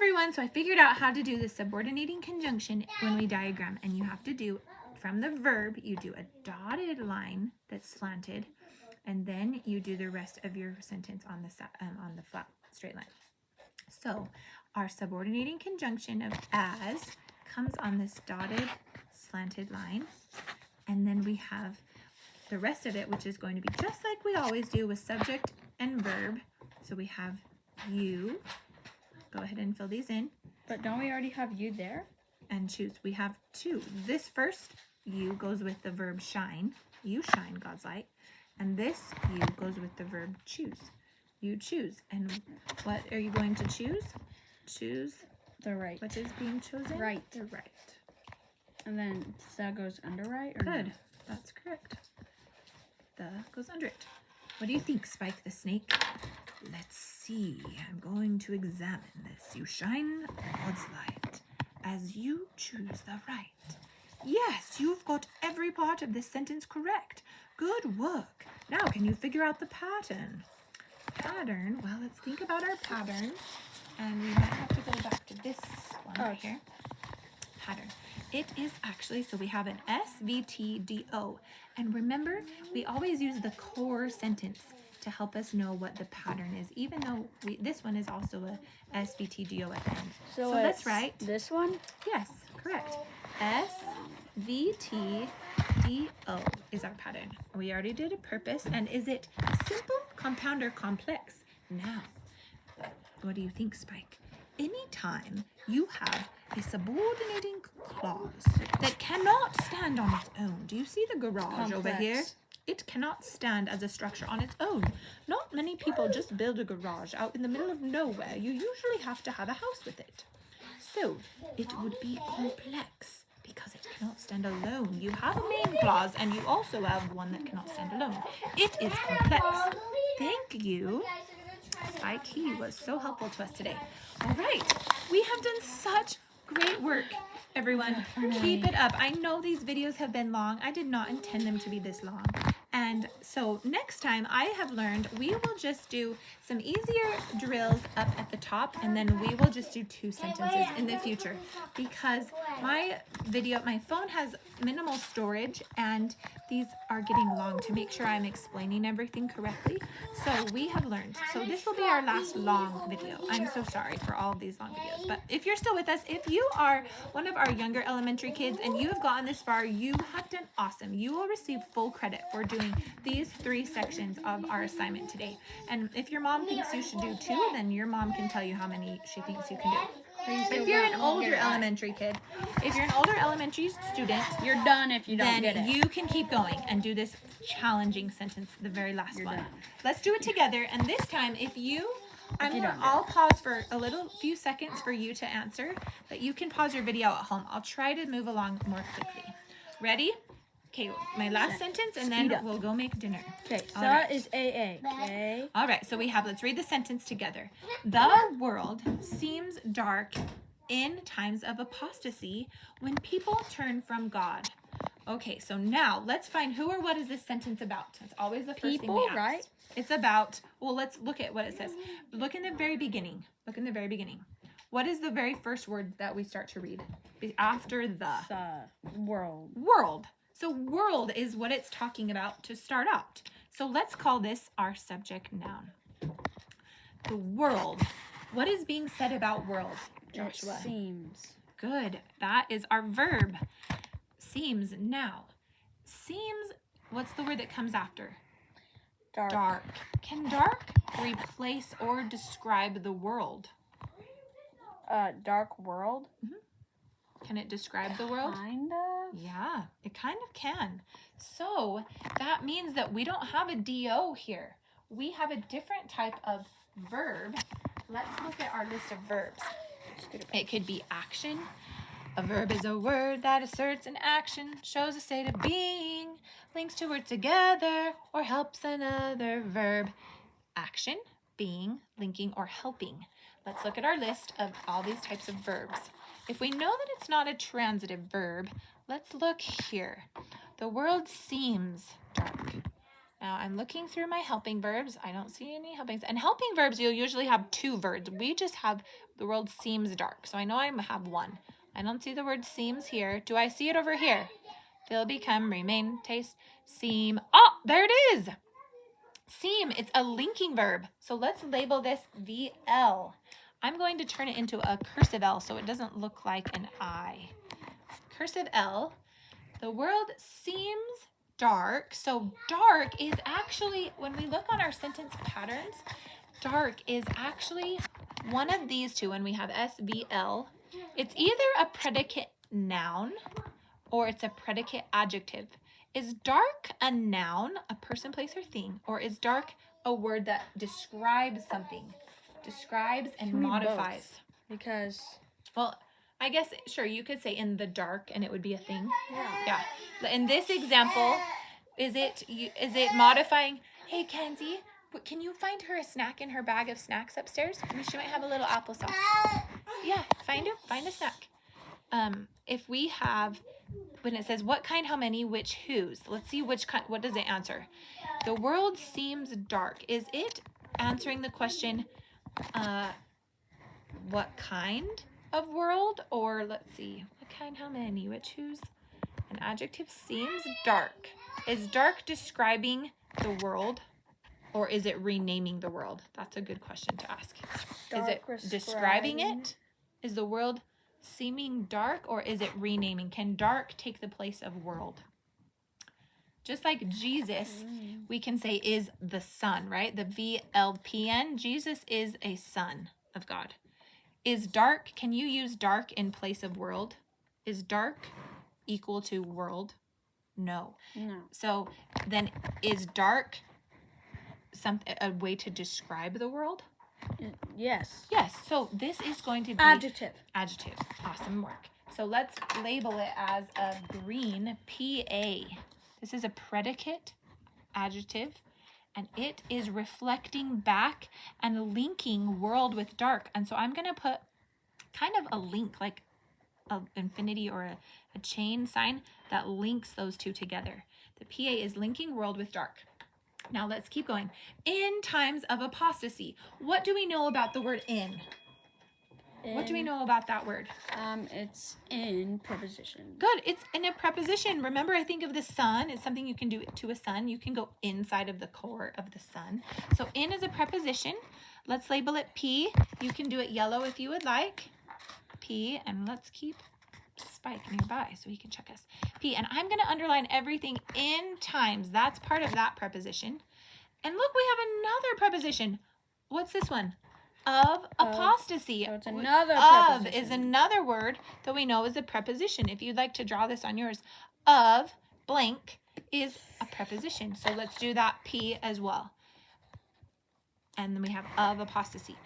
everyone, so I figured out how to do the subordinating conjunction when we diagram, and you have to do, from the verb, you do a dotted line that's slanted, and then you do the rest of your sentence on the flat straight line. So our subordinating conjunction of as comes on this dotted slanted line, and then we have the rest of it, which is going to be just like we always do with subject and verb. So we have you. Go ahead and fill these in. But don't we already have you there? And choose. We have two. This first you goes with the verb shine. You shine God's light. And this you goes with the verb choose. You choose. And what are you going to choose? Choose The right. what is being chosen? Right. The right. And then that goes under right? Or Good. no? That's correct. The goes under it. What do you think, Spike the snake? Let's see. I'm going to examine this. You shine God's light as you choose the right. Yes, you've got every part of this sentence correct. Good work. Now, can you figure out the pattern? Pattern. Well, let's think about our pattern. And we might have to go back to this one right here. Pattern. It is actually, so we have an SVTDO. And remember, we always use the core sentence to help us know what the pattern is, even though this one is also a SVTDO at the end. So let's write. This one? Yes, correct. SVTDO is our pattern. We already did a purpose. And is it simple, compound, or complex? Now, what do you think, Spike? Anytime you have a subordinating clause that cannot stand on its own. Do you see the garage over here? Complex. It cannot stand as a structure on its own. Not many people just build a garage out in the middle of nowhere. You usually have to have a house with it. So it would be complex because it cannot stand alone. You have a main clause and you also have one that cannot stand alone. It is complex. Thank you. Spike, he was so helpful to us today. All right, we have done such great work, everyone. Keep it up. I know these videos have been long. I did not intend them to be this long. And so next time I have learned we will just do some easier drills up at the top, and then we will just do 2 sentences in the future because my phone has minimal storage and these are getting long to make sure I'm explaining everything correctly. So we have learned. So this will be our last long video. I'm so sorry for all of these long videos, but if you're still with us, if you are one of our younger elementary kids and you have gotten this far, you have done awesome. You will receive full credit for doing these 3 sections of our assignment today. And if your mom thinks you should do 2, then your mom can tell you how many she thinks you can do. If you're an older elementary kid, if you're an older elementary student, You're done if you don't get then it. you can keep going and do this challenging sentence, the very last one. done. Let's do it together. And this time, I'll pause for a few seconds for you to answer, but you can pause your video at home. I'll try to move along more quickly. Ready? Okay, my last sentence, and then Speed up. we'll go make dinner. Okay, so All that right. is AA. Okay. All right, so let's read the sentence together. The world seems dark in times of apostasy when people turn from God. Okay, so now let's find who or what is this sentence about. It's always the first thing we People, ask. right? It's about, well, let's look at what it says. Look in the very beginning. Look in the very beginning. What is the very first word that we start to read? After the World. world. So world is what it's talking about to start out. So let's call this our subject noun. The world. What is being said about world, Joshua? It seems. Good. That is our verb. Seems. Now, seems, what's the word that comes after? Dark. Dark. Can dark replace or describe the world? Dark world. Can it describe the world? Kind of. Yeah, it kind of can. So that means that we don't have a DO here. We have a different type of verb. Let's look at our list of verbs. It could be action. A verb is a word that asserts an action, shows a state of being, links two words together, or helps another verb. Action, being, linking, or helping. Let's look at our list of all these types of verbs. If we know that it's not a transitive verb, let's look here. The world seems dark. Now I'm looking through my helping verbs. I don't see any helpings. And helping verbs, you'll usually have 2 verbs. We just have the word seems dark. So I know I have 1. I don't see the word seems here. Do I see it over here? Fill, become, remain, taste, seem. Oh, there it is. Seem. It's a linking verb. So let's label this VL. I'm going to turn it into a cursive L so it doesn't look like an I. Cursive L. The world seems dark. So dark is actually, when we look on our sentence patterns, dark is actually one of these 2 when we have SVL. It's either a predicate noun or it's a predicate adjective. Is dark a noun, a person, place, or thing? Or is dark a word that describes something? Describes and Can we modifies. both? Because, Well, I guess, sure, you could say in the dark and it would be a thing. yeah. Yeah. In this example, is it modifying, hey, Kenzie, can you find her a snack in her bag of snacks upstairs? She might have a little applesauce. Yeah, find a snack. If we have, when it says what kind, how many, which, whose, let's see which kind, what does it answer? The world seems dark. Is it answering the question, what kind of world? Or let's see, what kind, how many, which, whose? An adjective seems dark. Is dark describing the world, or is it renaming the world? That's a good question to ask. Is it describing it? Is the world seeming dark, or is it renaming? Can dark take the place of world? Just like Jesus, we can say is the Son, right? The VLPN, Jesus is a son of God. Is dark, can you use dark in place of world? Is dark equal to world? No. So then is dark a way to describe the world? Yes. Yes. So this is going to be Adjective. Adjective. Awesome work. So let's label it as a green, PA. This is a predicate adjective, and it is reflecting back and linking world with dark. And so I'm going to put kind of a link, like an infinity or a chain sign that links those 2 together. The PA is linking world with dark. Now let's keep going. In times of apostasy, what do we know about the word in? What do we know about that word? It's in preposition. Good. It's in a preposition. Remember, I think of the sun. It's something you can do to a sun. You can go inside of the core of the sun. So in is a preposition. Let's label it P. You can do it yellow if you would like. P. And let's keep Spike nearby so he can check us. P. And I'm going to underline everything in times. That's part of that preposition. And look, we have another preposition. What's this one? Of apostasy. So it's another Of preposition. is another word that we know is a preposition. If you'd like to draw this on yours, of blank is a preposition. So let's do that P as well. And then we have of apostasy.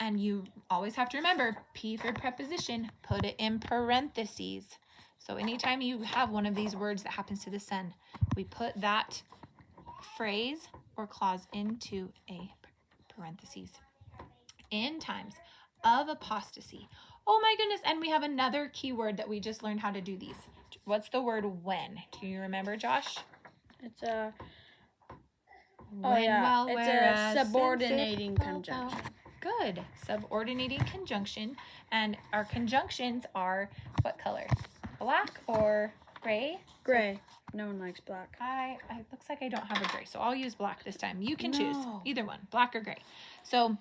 And you always have to remember, P for preposition, put it in parentheses. So anytime you have one of these words that happens to the sun, we put that phrase or clause into a parentheses. In times of apostasy. Oh my goodness, and we have another keyword that we just learned how to do these. What's the word when? Do you remember, Josh? It's a When, well, it's whereas, a subordinating since if, conjunction. Good. Subordinating conjunction. And our conjunctions are what color? Black or gray? Gray. No one likes black. It looks like I don't have a gray, so I'll use black this time. You can choose No. either one, black or gray. So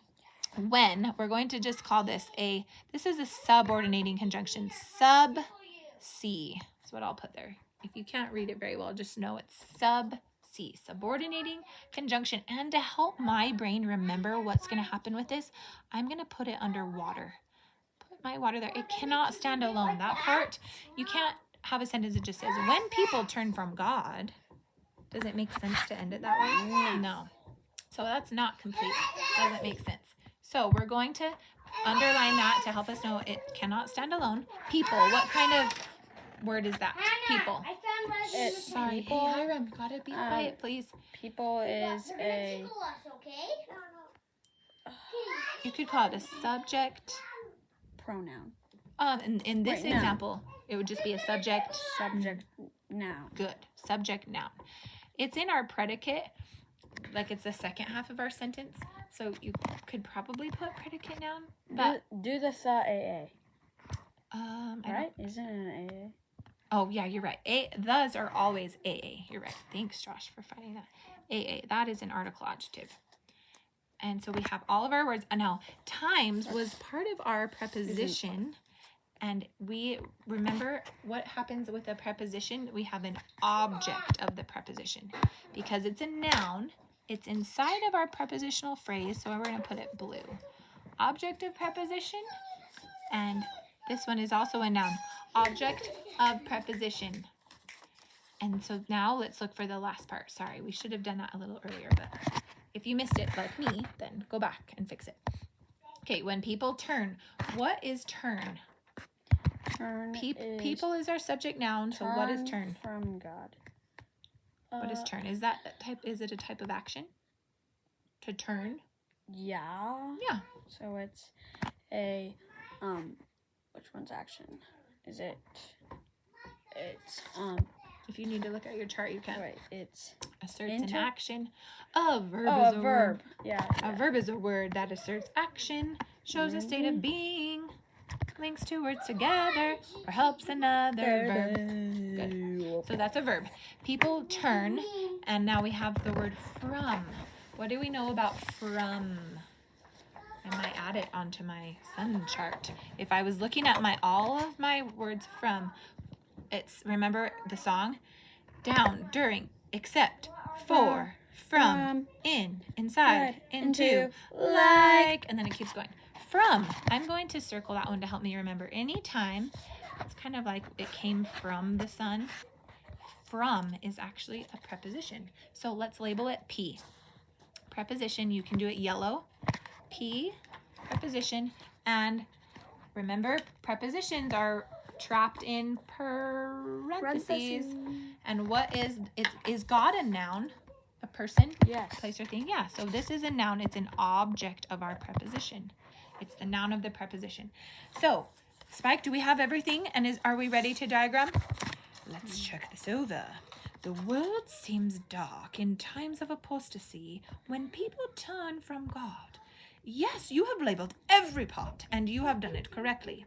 when, we're going to just call this this is a subordinating conjunction. Sub-C. That's what I'll put there. If you can't read it very well, just know it's sub-C. Subordinating conjunction. And to help my brain remember what's going to happen with this, I'm going to put it under water. Put my water there. It cannot stand alone. That part, you can't have a sentence that just says, when people turn from God. Does it make sense to end it that way? No. So that's not complete. Doesn't make sense. So we're going to underline that to help us know it cannot stand alone. People. What kind of word is that? People. Sorry. Hey, Hiram, gotta be quiet, please. People is a You could call it a subject. pronoun. In this Wait, no. example, it would just be a subject. Subject noun. Good. Subject noun. It's in our predicate. like it's the second half of our sentence. So you could probably put predicate noun. But Do the AA. I Right? Isn't it an AA? Oh, yeah, you're right. Those are always AA. You're right. Thanks, Josh, for finding that. AA, that is an article adjective. And so we have all of our words. And now, times was part of our preposition. And we remember what happens with a preposition. We have an object of the preposition. Because it's a noun, it's inside of our prepositional phrase. So we're going to put it blue. Object of preposition. And this one is also a noun. Object of preposition. And so now let's look for the last part. Sorry, we should have done that a little earlier, but if you missed it like me, then go back and fix it. Okay, when people turn. What is turn? Turn People is our subject noun, so what is turn? From God. What is turn? Is it a type of action? To turn? Yeah. Yeah. So it's a which one's action? Is it? It's If you need to look at your chart, you can. Right. It's asserts an action. A verb oh, is a a verb. word. Yeah. A verb is a word that asserts action, shows a state of being, links two words together, or helps another verb. Good. So that's a verb. People turn, and now we have the word from. What do we know about from? I might add it onto my sun chart. If I was looking at all of my words from, it's, remember the song? Down, during, except, for, from, in, inside, into, like, and then it keeps going. From, I'm going to circle that one to help me remember. Anytime, it's kind of like it came from the sun. From is actually a preposition. So let's label it P. Preposition, you can do it yellow. P, preposition, and remember, prepositions are trapped in parentheses. And what is God a noun? A person? Yes. Place or thing? Yeah, so this is a noun. It's an object of our preposition. It's the noun of the preposition. So, Spike, do we have everything? And are we ready to diagram? Let's check this over. The world seems dark in times of apostasy when people turn from God. Yes, you have labeled every part, and you have done it correctly.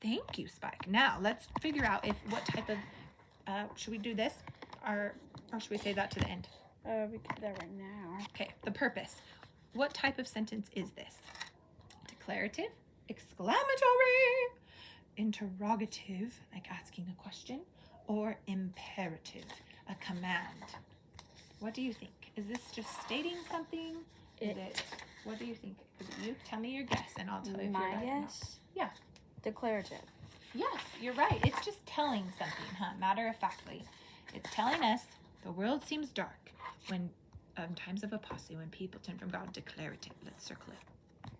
Thank you, Spike. Now, let's figure out what type of, should we do this? Or should we say that to the end? We can do that right now. Okay, the purpose. What type of sentence is this? Declarative, exclamatory, interrogative, like asking a question, or imperative, a command. What do you think? Is this just stating something? What do you think? Is it you? Tell me your guess, and I'll tell you if you're right. My guess? Yeah. Declarative. Yes, you're right. It's just telling something, huh? Matter of factly. It's telling us the world seems dark when times of apostasy, when people turn from God. Declarative. Let's circle it.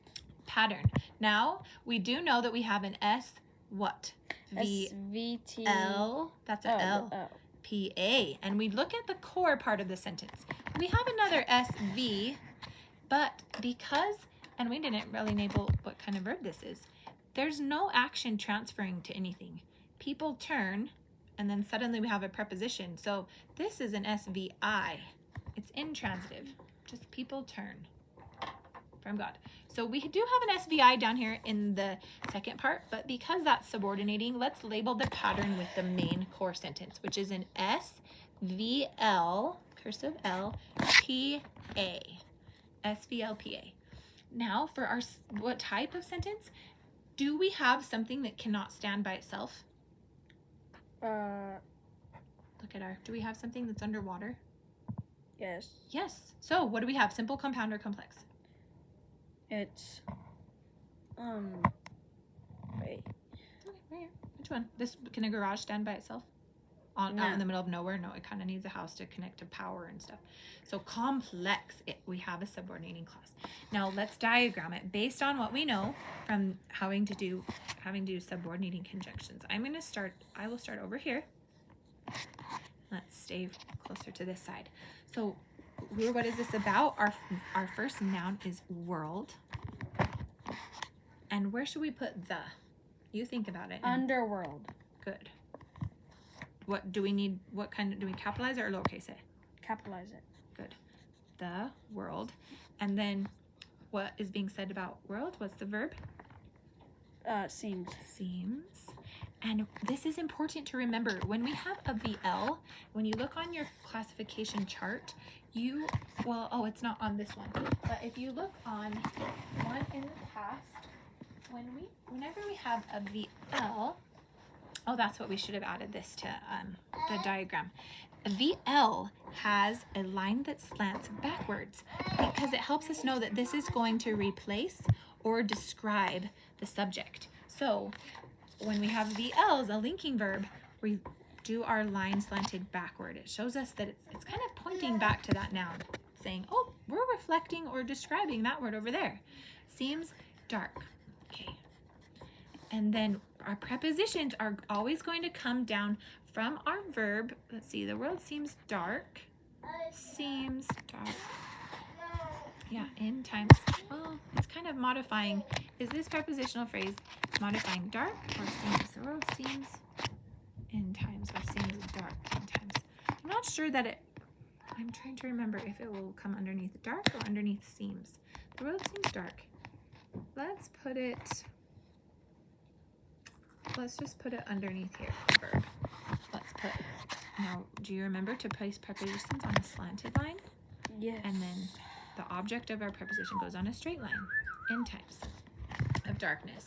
Pattern. Now, we do know that we have an S, what? SVT. L. That's an L. P-A. And we look at the core part of the sentence. We have another S-V, but because, and we didn't really label what kind of verb this is, there's no action transferring to anything. People turn, and then suddenly we have a preposition. So this is an SVI. It's intransitive. Just people turn from God. So we do have an SVI down here in the second part, but because that's subordinating, let's label the pattern with the main core sentence, which is an SVL, cursive L, P-A. SVLPA. Now for our, what type of sentence? Do we have something that cannot stand by itself? Look at do we have something that's underwater? Yes. Yes. So what do we have? Simple, compound, or complex? It's, wait. Okay, right here. Which one? Can a garage stand by itself? Out in the middle of nowhere? No, it kind of needs a house to connect to power and stuff. So complex, we have a subordinating clause. Now let's diagram it based on what we know from having to do subordinating conjunctions. I will start over here. Let's stay closer to this side. So what is this about? Our first noun is world. And where should we put the? You think about it. Underworld. Good. What do we need? What kind of, do we capitalize it or lowercase it? Capitalize it. Good. the world. And then what is being said about world? What's the verb? Seems. Seems. And this is important to remember. When we have a VL, when you look on your classification chart, it's not on this one, but if you look on one in the past, whenever we have a VL, that's what we should have added this to the diagram. A VL has a line that slants backwards because it helps us know that this is going to replace or describe the subject. So when we have VLs, a linking verb, we do our line slanted backward. It shows us that it's kind of pointing back to that noun, saying, oh, we're reflecting or describing that word over there. Seems dark. Okay. And then our prepositions are always going to come down from our verb. Let's see, the world seems dark. Seems dark. Yeah, in times. Well, it's kind of modifying. Is this prepositional phrase modifying dark or seems? The world seems in times or seems dark in times. I'm not sure that I'm trying to remember if it will come underneath dark or underneath seems. The world seems dark. Let's just put it underneath here, the verb. Now, do you remember to place prepositions on a slanted line? Yes. And then the object of our preposition goes on a straight line. In times of darkness.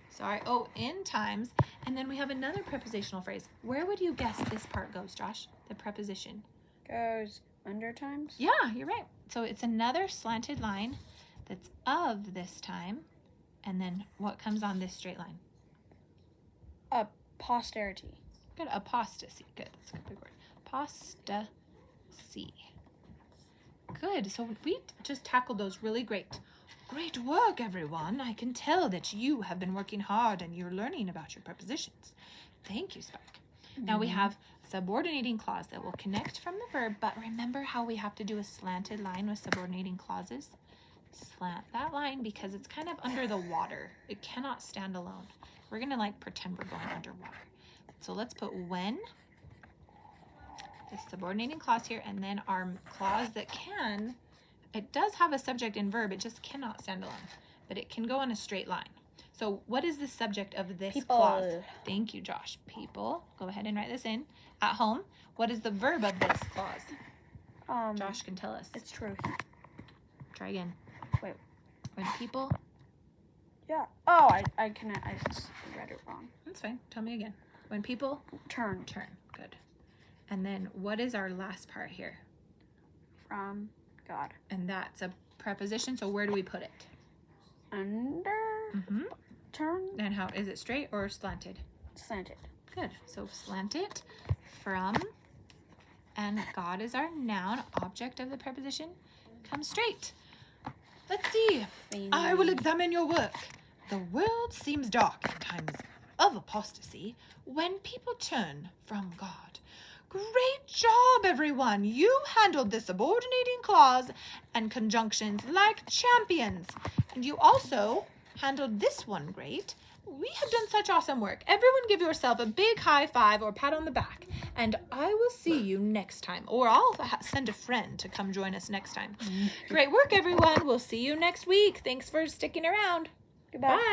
Sorry. Oh, in times. And then we have another prepositional phrase. Where would you guess this part goes, Josh? The preposition. Goes under times? Yeah, you're right. So it's another slanted line that's of this time. And then what comes on this straight line? Posterity. Good. Apostasy. Good. That's a good big word. Apostasy. Good. So we just tackled those really great. Great work, everyone. I can tell that you have been working hard and you're learning about your prepositions. Thank you, Spike. Now we have subordinating clause that will connect from the verb, but remember how we have to do a slanted line with subordinating clauses? Slant that line because it's kind of under the water. It cannot stand alone. We're going to pretend we're going underwater. So let's put when, the subordinating clause here, and then our clause that can, it does have a subject and verb, it just cannot stand alone, but it can go on a straight line. So what is the subject of this People. clause? Thank you, Josh. People. Go ahead and write this in. At home, what is the verb of this clause? Josh can tell us. It's true. Try again. Wait. When people. Yeah. Oh, I read it wrong. That's fine. Tell me again. When people Turn. Good. And then what is our last part here? From God. And that's a preposition. So where do we put it? Under. Mm-hmm. Turn. And how is it straight or slanted? Slanted. Good. So slanted from, and God is our noun, object of the preposition, comes straight. Let's see. I will examine your work. The world seems dark in times of apostasy when people turn from God. Great job, everyone. You handled the subordinating clause and conjunctions like champions. And you also handled this one great. We have done such awesome work. Everyone give yourself a big high five or pat on the back. And I will see you next time. Or I'll send a friend to come join us next time. Great work, everyone. We'll see you next week. Thanks for sticking around. Goodbye. Bye.